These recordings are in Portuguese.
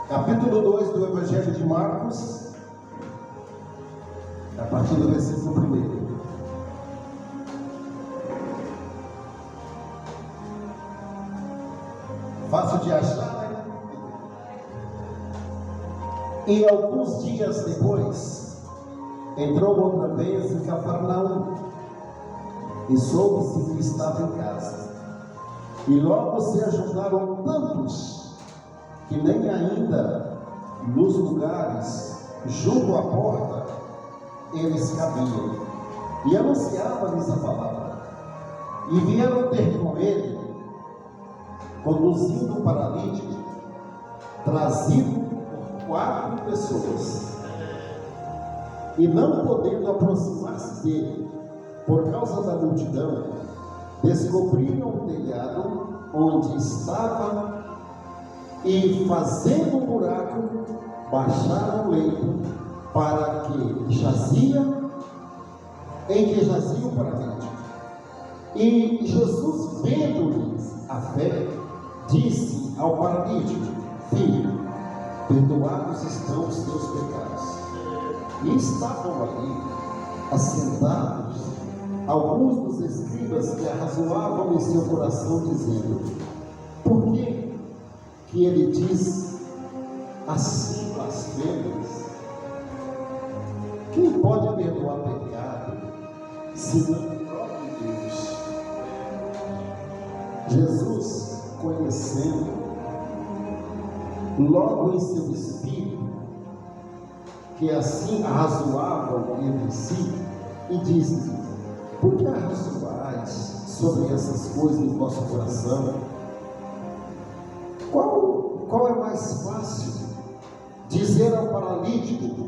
capítulo 2 do Evangelho de Marcos, a partir do versículo 1. Fácil de achar, né? E alguns dias depois, entrou outra vez em Cafarnaum, e soube-se que estava em casa. E logo se ajuntaram tantos, que nem ainda nos lugares junto à porta eles cabiam. E anunciava-lhes a palavra. E vieram ter com ele, conduzindo o paralítico, trazido por 4 pessoas. E não podendo aproximar-se dele, por causa da multidão, descobriram o telhado onde estava e, fazendo um buraco, baixaram o leito para que jazia o paralítico. E Jesus, vendo-lhes a fé, disse ao paralítico: filho, perdoados estão os teus pecados. E estavam ali assentados alguns dos escribas que arrazoavam em seu coração, dizendo: por que ele diz assim blasfêmias? Quem pode perdoar pecado senão o próprio Deus? Jesus, conhecendo logo em seu espírito que assim arrazoavam entre si, e disse: por que arrazoais sobre essas coisas no vosso coração? Qual é mais fácil? Dizer ao paralítico: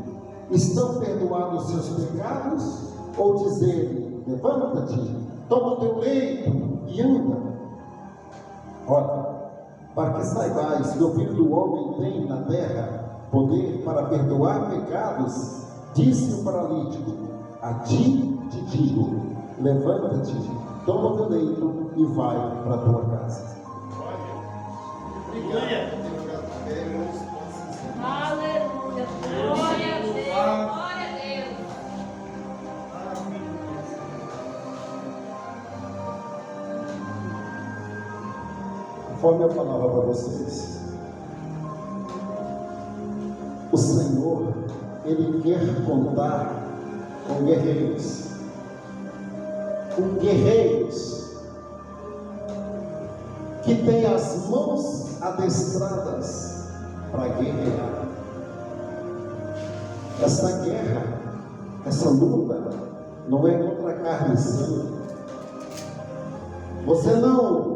estão perdoados os seus pecados? Ou dizer: levanta-te, toma o teu leito e anda? Ora, para que saibais que o Filho do Homem tem na terra poder para perdoar pecados, disse o paralítico: a ti te digo, levanta-te, toma o teu leito e vai para a tua casa. Aleluia, glória a Deus, glória a Deus. Conforme eu falava para vocês, o Senhor, Ele quer contar com guerreiros, que têm as mãos adestradas para guerrear. Essa guerra, essa luta, não é contra a carne e sangue. Você não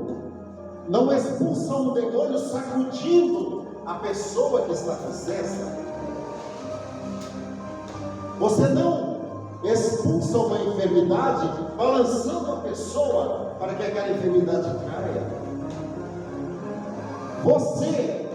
expulsa um demônio sacudindo a pessoa que está possessa. Você não expulsa uma enfermidade balançando a pessoa para que aquela enfermidade caia. Você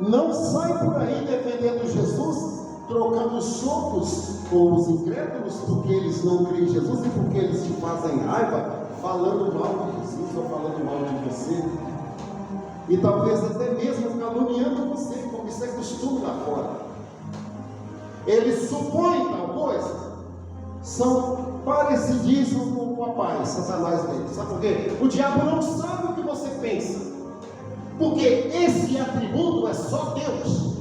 não sai por aí defendendo Jesus, trocando socos com os incrédulos, porque eles não creem em Jesus e porque eles te fazem raiva, falando mal de Jesus ou falando mal de você, e talvez até mesmo caluniando você, como isso é costume lá fora. Eles supõem tal coisa, são parecidíssimos com o papai, Satanás dele. Sabe por quê? O diabo não sabe o que você pensa, porque esse atributo é só Deus.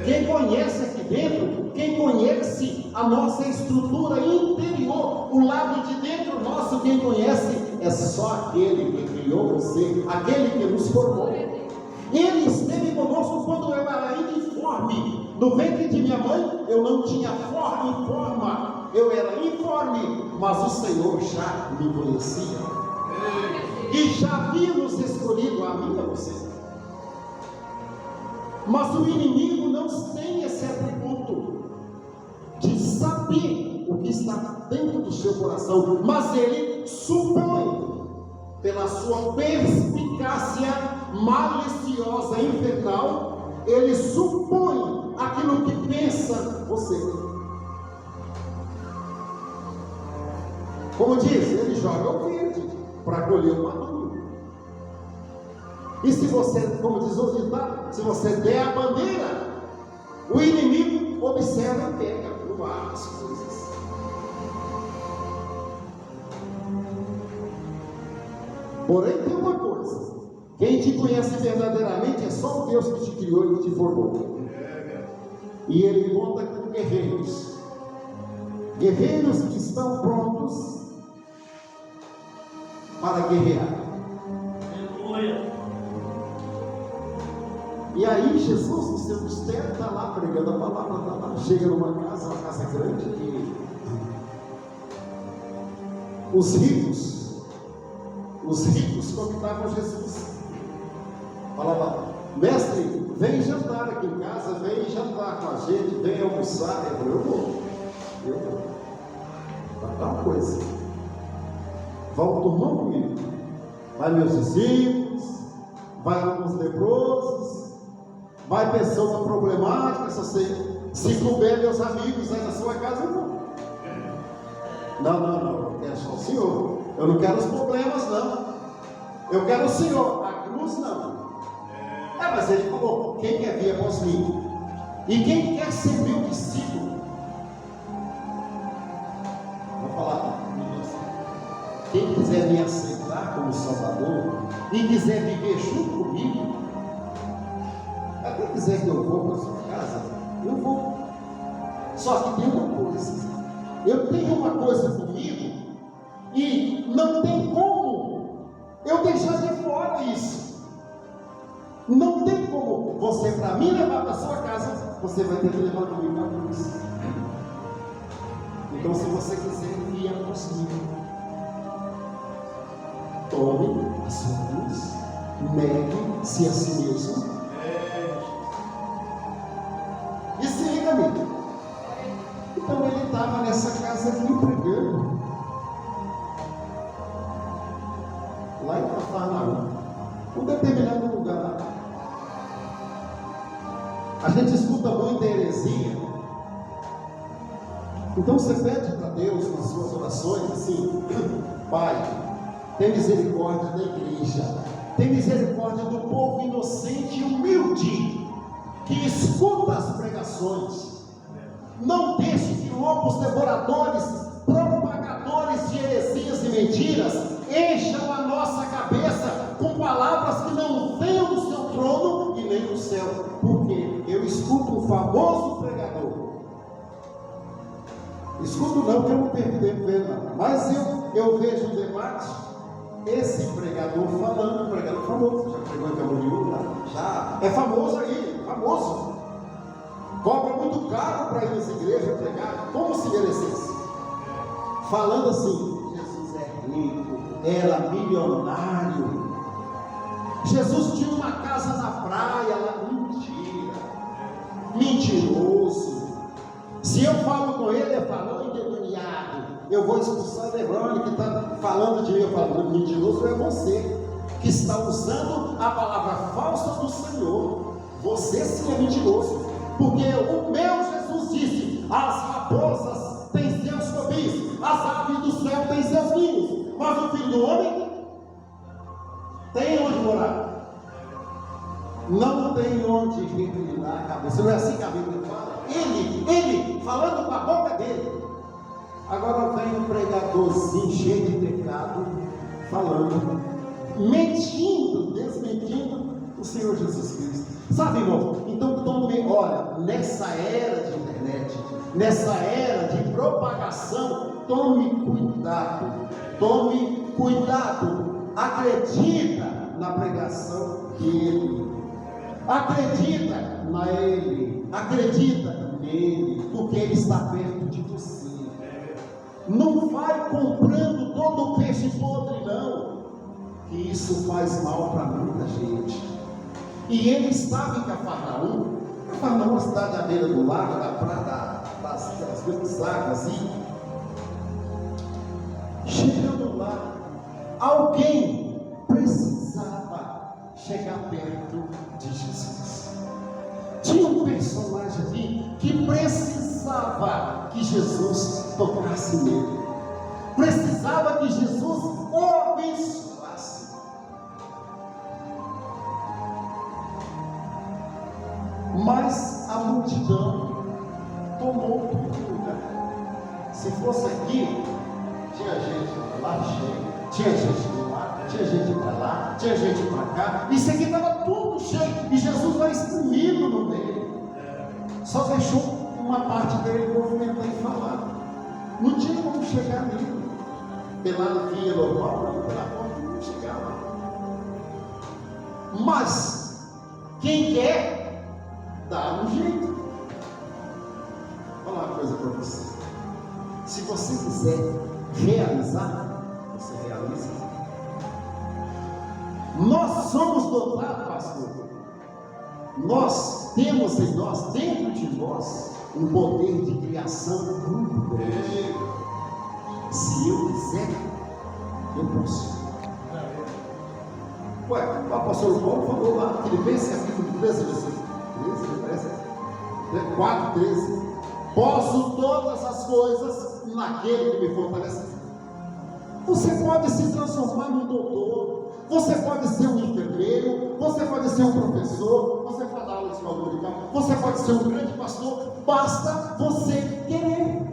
Quem conhece aqui dentro, quem conhece a nossa estrutura interior, o lado de dentro nosso, quem conhece é só aquele que criou você, aquele que nos formou. Ele esteve conosco quando eu era ainda informe. No ventre de minha mãe, eu não tinha forma, eu era informe, mas o Senhor já me conhecia e já havia nos escolhido, a mim e a você. Mas o inimigo não tem esse atributo de saber o que está dentro do seu coração, mas ele supõe, pela sua perspicácia maliciosa, infernal, ele supõe aquilo que pensa você. Como diz, ele joga o verde para colher o maduro. E se você, como diz o ditado, se você der a bandeira, o inimigo observa e pega no ar as coisas. Porém, tem uma coisa: quem te conhece verdadeiramente é só o Deus que te criou e que te formou. E Ele conta com guerreiros, guerreiros que estão prontos para guerrear. E aí Jesus, no seu mistério, está lá pregando a palavra, está lá, chega numa casa, uma casa grande, e os ricos convidavam Jesus. Falava: mestre, vem jantar aqui em casa, vem jantar com a gente, vem almoçar. Eu falei: eu vou. Vai dar uma coisa. Vão turmão comigo. Vai meus discípulos, vai alguns leprosos, vai pessoa problemática. Se couber meus amigos aí na sua casa, eu vou. Não, é só o Senhor. Eu não quero os problemas, não. Eu quero o Senhor, a cruz não. Mas ele falou: quem quer vir após mim? E quem quer ser meu discípulo? Vou falar. Quem quiser me aceitar como Salvador e quiser viver junto comigo, quem quiser que eu vou para sua casa, eu vou. Só que tem uma coisa: eu tenho uma coisa comigo e não tem como eu deixar de fora isso. Não tem como você, para mim, levar para sua casa, você vai ter que levar comigo para a cruz. Então, se você quiser vir após mim, tome a sua cruz, negue-se a si mesmo. E se liga, amigo. Então ele estava nessa casa aqui pregando, lá em Cafarnaum, um determinado lugar. A gente escuta muita heresia. Então você pede para Deus nas suas orações assim: Pai, tem misericórdia da igreja, tem misericórdia do povo inocente e humilde que escuta as pregações. Não deixe que lobos devoradores, propagadores de heresias e mentiras encham a nossa cabeça com palavras que não venham do seu trono e nem do céu. Porque eu escuto um famoso pregador. Escuto não, porque eu não perco tempo vendo nada. Mas eu vejo um debate, esse pregador falando, um pregador famoso, já pregou em Camboriú, já é famoso aí, famoso. Cobra muito caro para ir nas igrejas pregar, como se merecesse. Falando assim: Jesus é rico, era milionário. Jesus tinha uma casa na praia lá. Mentiroso. Se eu falo com ele, eu falo: endemoniado, eu vou expulsar o demônio que está falando de mim. Eu falo: mentiroso é você, que está usando a palavra falsa do Senhor. Você sim é mentiroso, porque o meu Jesus disse: as raposas têm seus covis, as aves do céu têm seus ninhos, mas o Filho do Homem tem onde morar. Não tem onde reclinar a cabeça. Não é assim que a Bíblia fala? Ele falando com a boca dele. Agora vem um pregadorzinho cheio de pecado, falando, mentindo, desmentindo o Senhor Jesus Cristo. Sabe, irmão? Então tome, olha, nessa era de internet, nessa era de propagação, tome cuidado. Tome cuidado. Acredita na pregação dele. Acredita nele, acredita nele, porque ele está perto de você. Não vai comprando todo o peixe podre, não, que isso faz mal para muita gente. E ele estava em Cafarnaum. Cafarnaum é uma cidade à beira do lago, da praia, das grandes águas, e chegando lá, alguém precisava chegar perto de Jesus. Tinha um personagem ali que precisava que Jesus tocasse nele, precisava que Jesus o abençoasse. Mas a multidão tomou todo lugar. Se fosse aqui, tinha gente lá cheio, tinha gente de lá, tinha gente para lá, tinha gente para cá. Isso aqui estava tudo cheio. E Jesus vai exprimido no meio. Só deixou uma parte dele movimentar e falar. Não tinha como chegar nele. Pela via normal, pela porta não chegava. Mas quem quer, dá um jeito. Vou falar uma coisa para você. Se você quiser realizar, você realiza. Nós somos dotados, pastor. Nós temos em nós, dentro de nós, um poder de criação muito grande. Se eu quiser, eu posso. Ué, o apóstolo Paulo falou lá, Filipenses capítulo 13, versículo 4:13. Posso todas as coisas naquele que me fortalece. Você pode se transformar num doutor, você pode ser um enfermeiro, você pode ser um professor, você pode dar aula de escola dominical, você pode ser um grande pastor, basta você querer.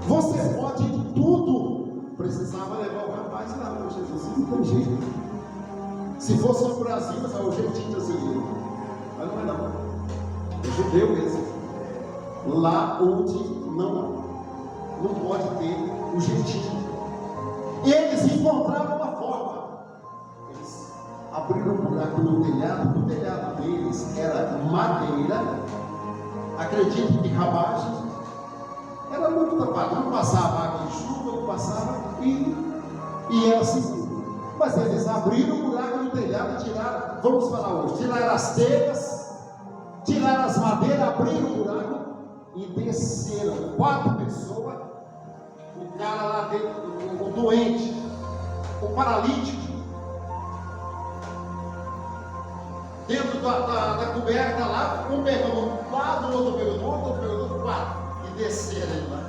Você pode tudo. Precisava levar o rapaz lá, mas Jesus não tem jeito. Se fosse no Brasil, mas o jeitinho brasileiro. Mas não é não. É judeu mesmo. Lá onde não pode ter o jeitinho. E eles encontraram uma forma. Eles abriram um buraco no telhado. O telhado deles era madeira. Acredito que rabagem. Era muito tapado, não passava água de chuva, não passava e era seguro. Mas eles abriram o buraco no telhado e tiraram, vamos falar hoje, tiraram as telhas, tiraram as madeiras, abriram o buraco e desceram 4 pessoas, o cara lá dentro, o doente, o paralítico, dentro da coberta lá, um pegando um lado, o outro pegando o outro, 4. Desceram lá.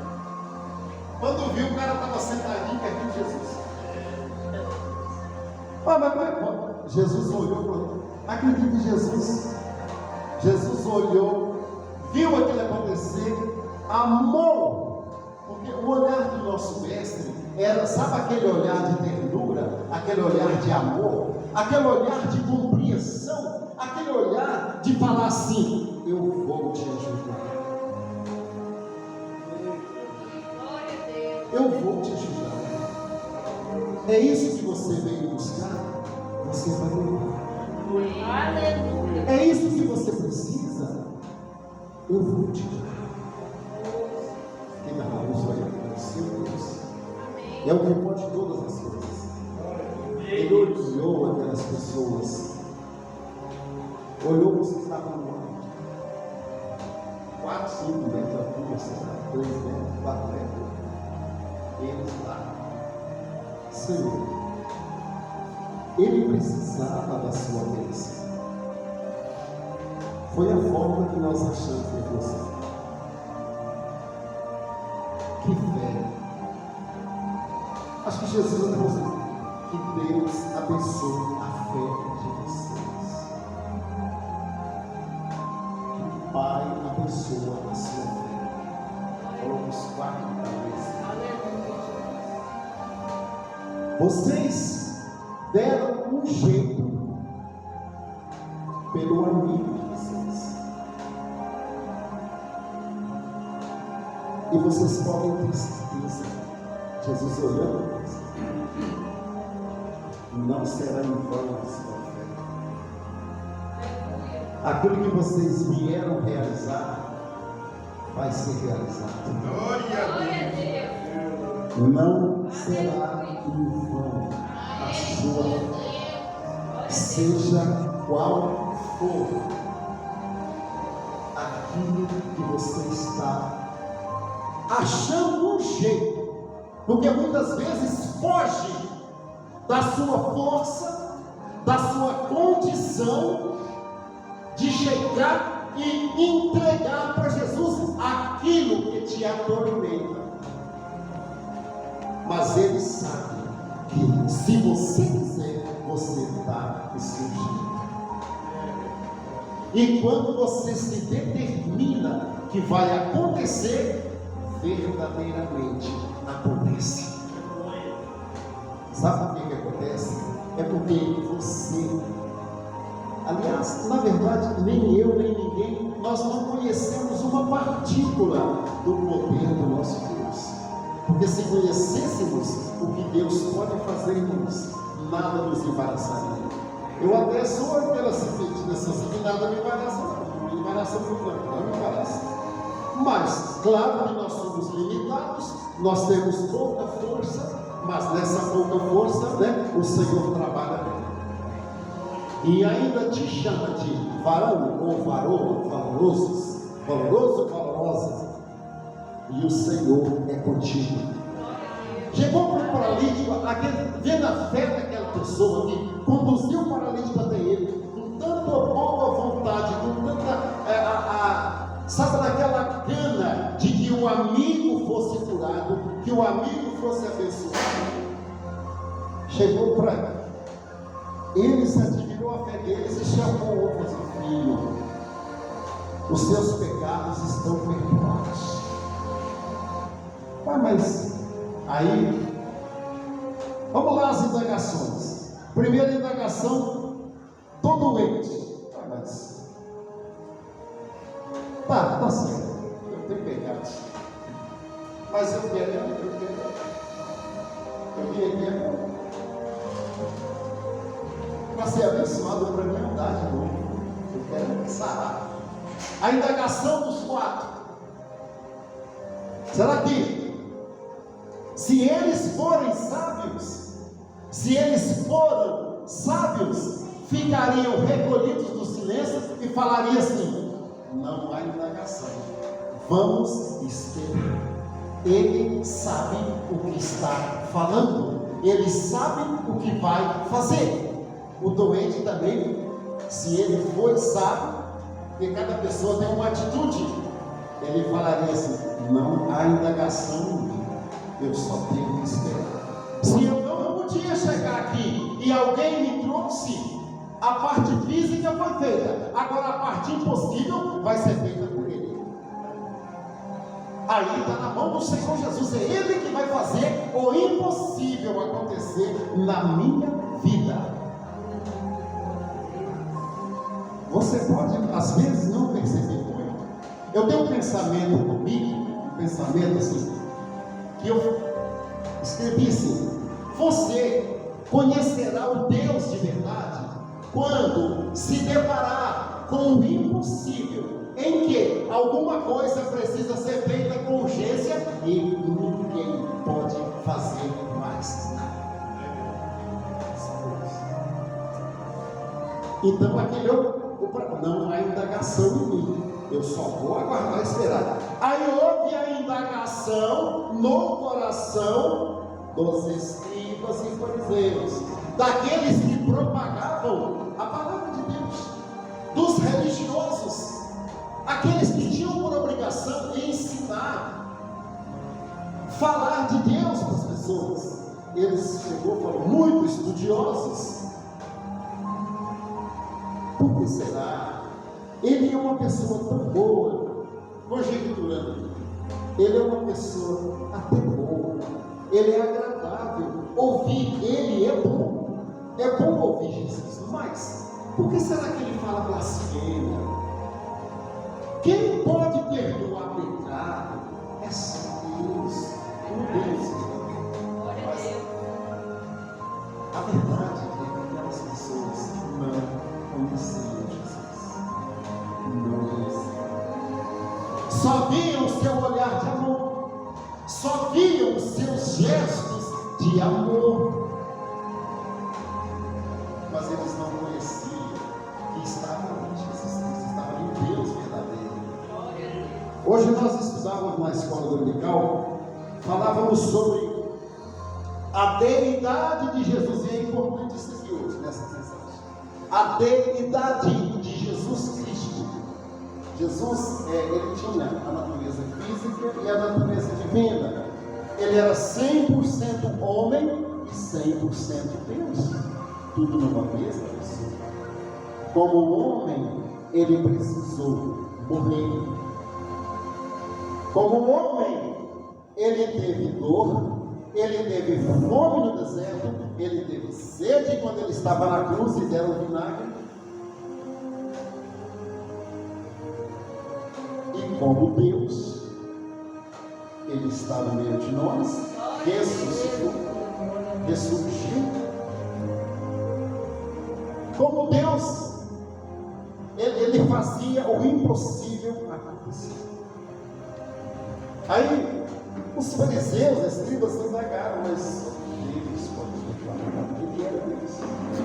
Quando viu, o cara estava sentadinho perto de Jesus. Mas Jesus olhou. Acredita em Jesus. Jesus olhou, viu aquilo acontecer, amou. Porque o olhar do nosso mestre era, sabe aquele olhar de ternura, aquele olhar de amor, aquele olhar de compreensão, aquele olhar de falar assim: eu vou te ajudar. Eu vou te ajudar. É isso que você veio buscar. Você vai levar. Aleluia. É isso que você precisa. Eu vou te dar. Quem dá a luz vai o seu Deus. É o que pode todas as coisas. Ele olhou aquelas pessoas. Olhou os que estavam no ar. 4, 5 metros de altura, 3 metros, 4 metros. Eles lá, Senhor, ele precisava da sua bênção. Foi a forma que nós achamos de você. Que fé! Acho que Jesus trouxe que Deus abençoe a fé de vocês. Que o Pai abençoe a sua fé. Vamos 4 cabeças. Vocês deram um jeito pelo amigo de vocês. E vocês podem ter certeza, Jesus olhando, não será em vão a sua fé. Aquilo que vocês vieram realizar, vai ser realizado. Glória a Deus. Não será em vão a sua fé, seja qual for aquilo que você está achando um jeito, porque muitas vezes foge da sua força, da sua condição de chegar e entregar para Jesus aquilo que te atormenta. Mas ele sabe que se você quiser, você dá o seu jeito. E quando você se determina que vai acontecer, verdadeiramente acontece. Sabe por que acontece? É porque você, aliás, na verdade, nem eu, nem ninguém, nós não conhecemos uma partícula do poder do nosso Deus. Porque se conhecêssemos o que Deus pode fazer em nós, nada nos embaraçaria. Eu até sou aquela serpentina assim, que nada me embaraça, não me embaraça muito, não me embaraça. Mas, claro que nós somos limitados, nós temos pouca força, mas nessa pouca força, né, o Senhor trabalha bem. E ainda te chama de varão ou varoa, valoroso, valorosa, e o Senhor é contigo. Chegou para o paralítico, vendo a fé daquela pessoa que conduziu o paralítico até ele, com tanta boa vontade, com tanta, sabe, daquela gana de que o amigo fosse curado, que o amigo fosse abençoado. Chegou para ele, se admirou a fé deles e chamou o outro filho. Os seus pecados estão perdoados. Mas aí, vamos lá as indagações. Primeira indagação, tô doente. Mas tá certo, eu tenho pecados, mas eu vim aqui para ser abençoado, para mim não dá de novo. Eu quero sarar. A indagação dos 4. Será que se eles forem sábios, ficariam recolhidos do silêncio e falariam assim: não há indagação, vamos esperar. Ele sabe o que está falando, ele sabe o que vai fazer. O doente também, se ele for sábio, porque cada pessoa tem uma atitude, ele falaria assim: não há indagação em mim, eu só tenho que esperar. Se eu não podia chegar aqui e alguém me trouxe, a parte física foi feita, agora a parte impossível vai ser feita por ele. Aí está na mão do Senhor Jesus, é Ele que vai fazer o impossível acontecer na minha vida. Você pode, às vezes, não perceber muito. Eu tenho um pensamento comigo, um pensamento assim, que eu escrevi assim: você conhecerá o Deus de verdade quando se deparar com o impossível, em que alguma coisa precisa ser feita com urgência e ninguém pode fazer mais nada. Então aquele não há indagação em mim, eu só vou aguardar e esperar. Aí houve a indagação no coração dos escribas e fariseus, daqueles que propagavam a palavra de Deus, dos religiosos, aqueles que tinham por obrigação ensinar, falar de Deus para as pessoas. Eles foram muito estudiosos. Por que será? Ele é uma pessoa tão boa, conjecturando, ele é uma pessoa até boa, ele é agradável, ouvir ele é bom ouvir Jesus, mas por que será que ele fala blasfêmia? Quem pode perdoar pecado é só Deus, Mas a verdade é que aquelas pessoas não conheciam Jesus, não conheciam. Só viam o seu olhar de amor, só viam os seus gestos de amor, mas eles não conheciam que estavam em Jesus Cristo, estavam em Deus verdadeiro. Hoje nós estudávamos na escola dominical, falávamos sobre a deidade de Jesus, e é importante isso aqui hoje, nessa mensagem. A deidade de Jesus Cristo. Jesus, ele tinha a natureza física e a natureza divina. Ele era 100% homem e 100% Deus. Tudo numa mesma pessoa. Como homem, ele precisou morrer. Como homem, ele teve dor, ele teve fome no deserto, ele teve sede quando ele estava na cruz e deram vinagre. E como Deus, ele está no meio de nós, ressurgiu. Como Deus, ele fazia o impossível acontecer. Aí, os fariseus, escribas, se indagaram, mas eles podem declarar que ele era Deus,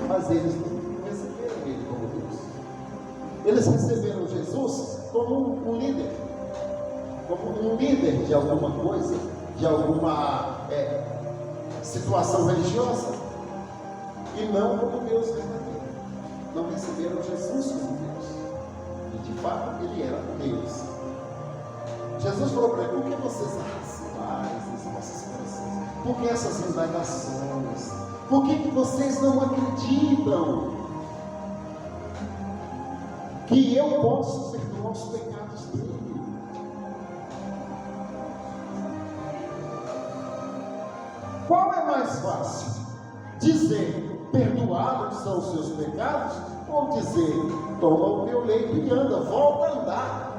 mas eles não receberam ele como Deus. Eles receberam Jesus como um líder de alguma coisa, de alguma situação religiosa, e não como Deus verdadeiro. Não receberam Jesus como Deus, e de fato ele era Deus. Jesus falou para ele: por que vocês arrastais nas vossas corações? Por que essas indagações? Por que vocês não acreditam que eu posso perdoar os pecados dele? Qual é mais fácil? Dizer: perdoados são os seus pecados? Ou dizer: toma o teu leito e anda, volta a andar?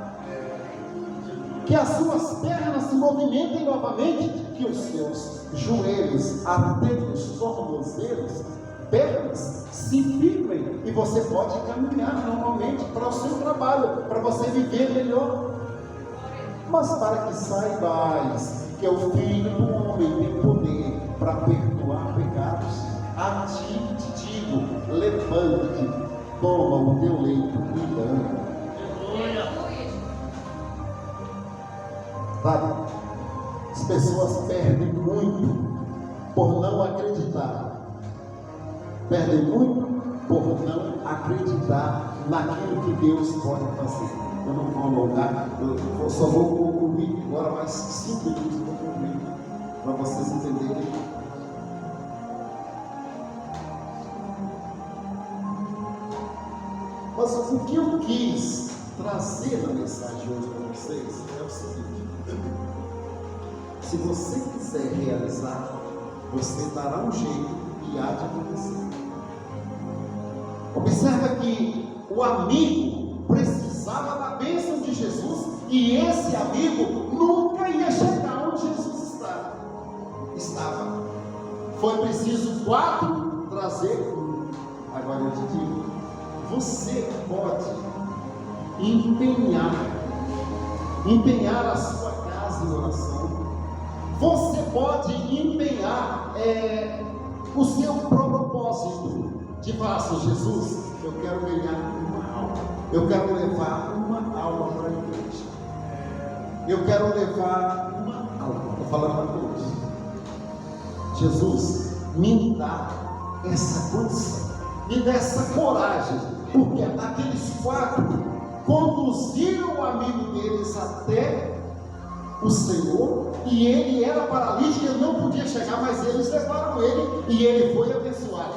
Que as suas pernas se movimentem novamente, que os seus joelhos, até os tornozelos, pernas se firmem, e você pode caminhar normalmente para o seu trabalho, para você viver melhor. Mas para que saibais que o Filho do Homem tem poder para perdoar pecados, a ti te digo: levante-te, toma o teu leito e anda. Sabe? As pessoas perdem muito por não acreditar. Perdem muito por não acreditar naquilo que Deus pode fazer. Eu não vou alongar, eu só vou concluir agora mais 5 minutos para concluir, para vocês entenderem. Mas o que eu quis trazer na mensagem hoje para vocês é o seguinte: se você quiser realizar, você dará um jeito e há de acontecer. Observa que o amigo precisava da bênção de Jesus, e esse amigo nunca ia chegar onde Jesus estava. Foi preciso 4 trazer 1. Agora eu te digo: você pode empenhar a sua casa em oração. Você pode empenhar o seu propósito de falar assim: Jesus, eu quero ganhar uma alma, eu quero levar uma alma para a igreja, eu quero levar uma alma. Estou falando para todos. Jesus, me dá essa condição, me dá essa coragem, porque aqueles 4 conduziram o amigo deles até o Senhor, e ele era paralítico, ele não podia chegar, mas eles levaram ele e ele foi abençoado.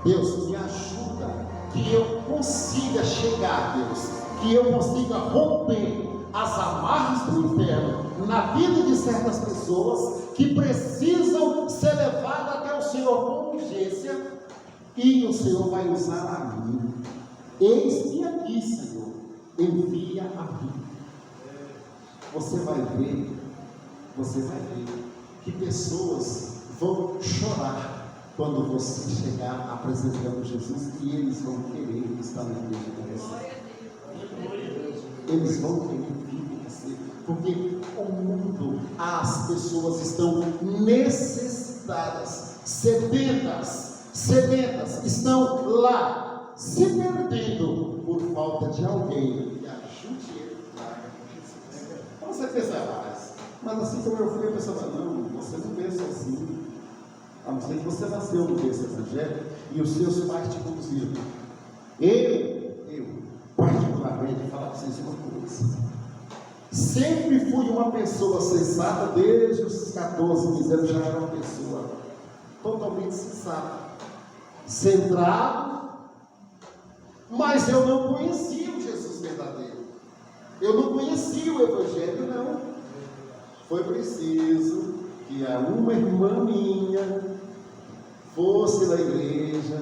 Deus, me ajuda que eu consiga chegar, Deus, que eu consiga romper as amarras do inferno na vida de certas pessoas que precisam ser levadas até o Senhor com urgência, e o Senhor vai usar a mim. Eis-me aqui, Senhor, envia a mim. Você vai ver que pessoas vão chorar quando você chegar apresentando Jesus, e eles vão querer estar na igreja com você. Eles vão querer vir com você, porque o mundo, as pessoas estão necessitadas, sedentas, estão lá, se perdendo por falta de alguém que ajude ele a Jesus. Você pensa, mas assim como eu fui, eu pensava: não, você não pensa assim. A não ser que você nasceu no berço evangélico e os seus pais te conduziram. Eu particularmente, vou falar para vocês uma coisa: sempre fui uma pessoa sensata, desde os 14, 15 anos já era uma pessoa totalmente sensata, centrado, mas eu não conhecia o Jesus Jesus verdadeiro. Eu não conhecia o Evangelho, não. Foi preciso que uma irmã minha fosse na igreja,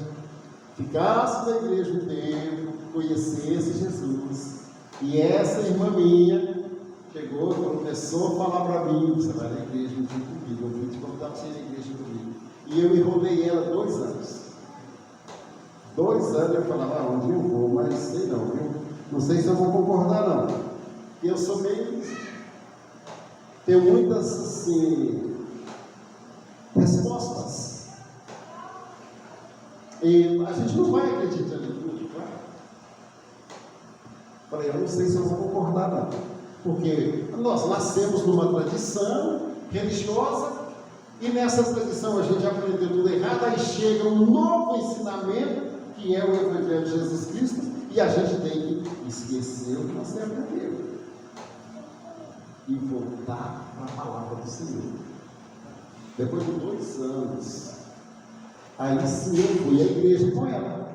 ficasse na igreja um tempo, conhecesse Jesus. E essa irmã minha chegou e começou a falar para mim: você vai na igreja um dia comigo, eu vou te convidar para você ir na igreja comigo. E eu enrolei ela 2 anos. 2 anos eu falava: onde eu vou, mas sei não, viu? Não sei se eu vou concordar não. Porque eu sou meio... tenho muitas, assim, respostas. E a gente não vai acreditar em tudo, claro. Falei: eu não sei se eu vou concordar não. Porque nós nascemos numa tradição religiosa, e nessa tradição a gente aprendeu tudo errado, aí chega um novo ensinamento, que é o Evangelho de Jesus Cristo, e a gente tem que esquecer o que nós aprendemos e voltar para a palavra do Senhor. Depois de 2 anos, aí sim eu fui à igreja com ela,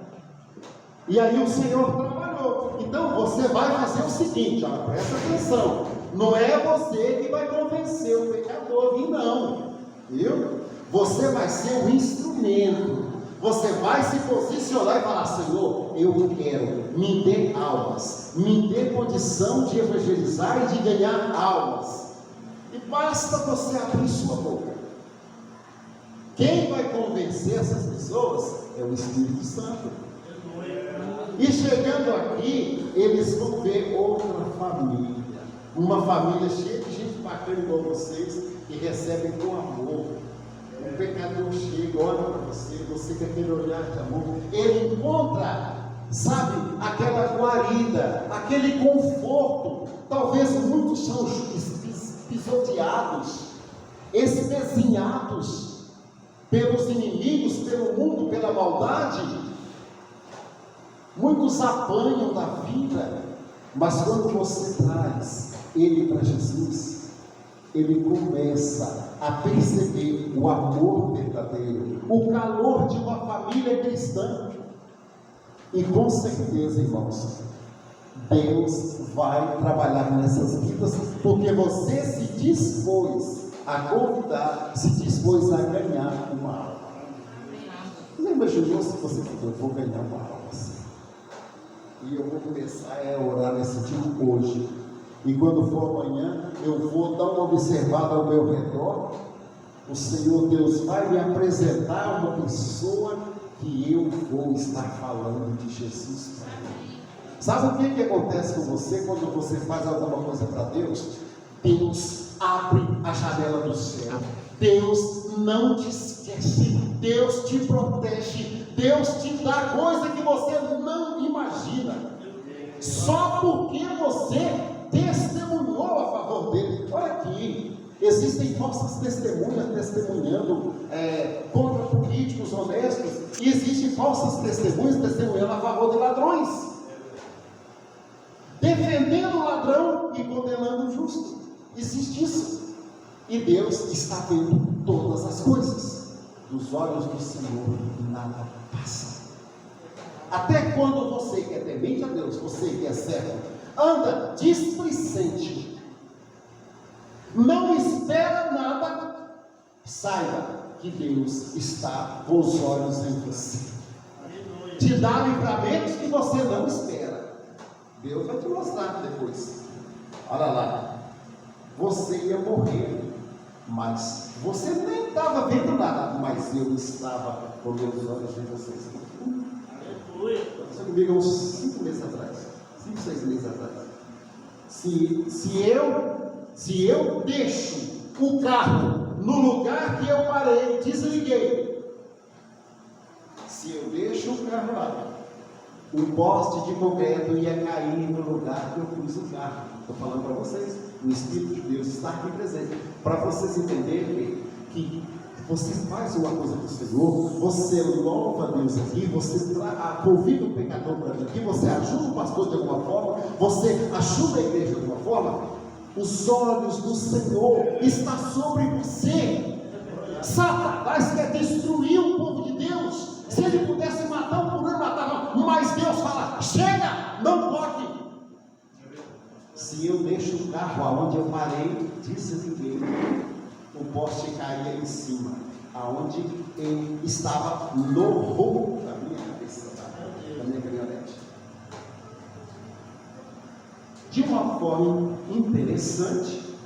e aí o Senhor trabalhou. Então você vai fazer o seguinte, ó, presta atenção, não é você que vai convencer o pecador a vir, não, viu? Você vai ser o instrumento. Você vai se posicionar e falar: Senhor, eu quero, me dê almas, me dê condição de evangelizar e de ganhar almas. E basta você abrir sua boca. Quem vai convencer essas pessoas é o Espírito Santo. E chegando aqui, eles vão ver outra família, uma família cheia de gente bacana igual vocês, que recebem com amor. O pecador chega, olha para você, você com aquele olhar de amor, ele encontra, sabe, aquela guarida, aquele conforto. Talvez muitos são pisoteados, espezinhados pelos inimigos, pelo mundo, pela maldade. Muitos apanham da vida, mas quando você traz ele para Jesus, ele começa a perceber o amor verdadeiro, o calor de uma família cristã. E com certeza, irmãos, Deus vai trabalhar nessas vidas, porque você se dispôs a convidar, se dispôs a ganhar uma alma. Você imaginou se você falou: eu vou ganhar uma alma assim, e eu vou começar a orar nesse dia hoje, e quando for amanhã eu vou dar uma observada ao meu redor, o Senhor Deus vai me apresentar uma pessoa que eu vou estar falando de Jesus. Sabe o que acontece com você quando você faz alguma coisa para Deus? Deus abre a janela do céu, Deus não te esquece, Deus te protege, Deus te dá coisa que você não imagina, só porque você testemunhou a favor dele. Olha aqui, existem falsas testemunhas testemunhando contra políticos honestos, e existem falsas testemunhas testemunhando a favor de ladrões, defendendo o ladrão e condenando o justo. Existe isso, e Deus está vendo todas as coisas. Dos olhos do Senhor nada passa. Até quando você que é temente a Deus, você que é servo, anda displicente, não espera nada, saiba que Deus está com os olhos em você, te dá livramentos que você não espera. Deus vai te mostrar depois. Olha lá, você ia morrer, mas você nem estava vendo nada, mas eu estava com meus olhos em vocês. Aconteceu comigo há uns 5 meses atrás, 5, 6 meses atrás. Se eu deixo o carro no lugar que eu parei, desliguei, se eu deixo o carro lá, o poste de concreto ia cair no lugar que eu pus o carro. Estou falando para vocês, o Espírito de Deus está aqui presente, para vocês entenderem que você faz uma coisa para o Senhor, você louva a Deus aqui, você convida o pecador para vir aqui, você ajuda o pastor de alguma forma, você ajuda a igreja de alguma forma, os olhos do Senhor estão sobre você. Satanás quer destruir o povo de Deus. Se ele pudesse matar, o poder matava, mas Deus fala: chega, não toque. se eu deixo o carro aonde eu parei, desliguei, o poste caía em cima, aonde eu estava no rumo da minha cabeça, da minha caminhonete. De uma forma interessante,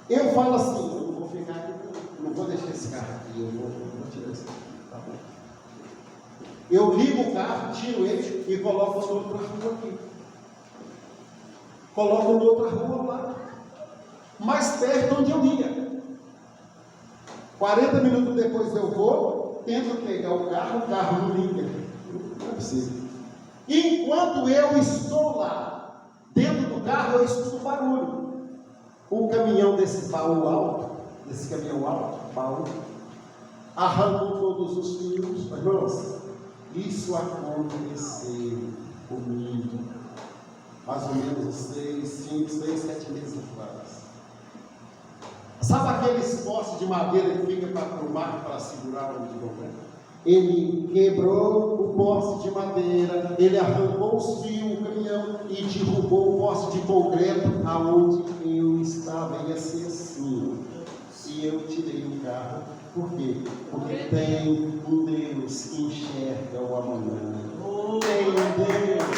eu falo assim, eu não vou ficar aqui, não vou deixar esse carro aqui, eu vou tirar esse carro, tá bom? Eu ligo o carro, tiro ele e coloco na outra rua aqui. Coloco na outra rua lá, mais perto onde eu ia. 40 minutos depois eu vou, tento pegar o carro não liga. Não é possível. Enquanto eu estou lá, dentro do carro, eu escuto barulho. O caminhão desse caminhão alto, baú, arrancou todos os fios. Irmãos, isso aconteceu comigo, mais ou menos 6, 7 meses atrás. Sabe aqueles postes de madeira que fica para o mar para segurar o concreto? Ele quebrou o poste de madeira, ele arrancou os fios do caminhão e derrubou o poste de concreto aonde eu estava. Ia ser assim. E eu tirei o carro. Por quê? Porque tem um Deus que enxerga o amanhã. Tem um Deus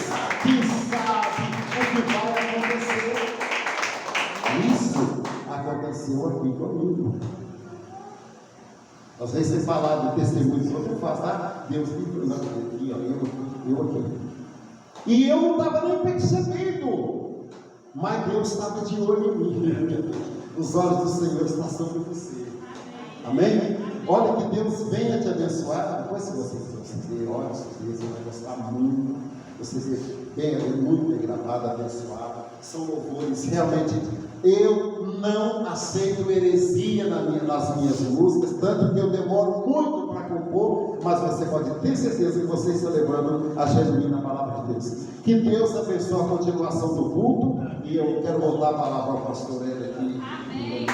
que sabe o que vai acontecer. Isso aconteceu aqui comigo. Às vezes você falar de testemunho, eu faço, tá? Deus me não, aqui, ó, eu aqui. E eu não estava nem percebendo, mas Deus estava de olho em mim. Os olhos do Senhor estão sobre você. Amém? Olha, que Deus venha te abençoar. Depois, se vocês verem, olha, você vai gostar muito. Vocês verem muito bem gravado, abençoado. São louvores. Realmente, eu não aceito heresia nas minhas músicas, tanto que eu demoro muito para compor, mas você pode ter certeza que você está levando a genuína palavra de Deus. Que Deus abençoe a continuação do culto. E eu quero voltar a palavra ao pastor Hélio aqui. Amém.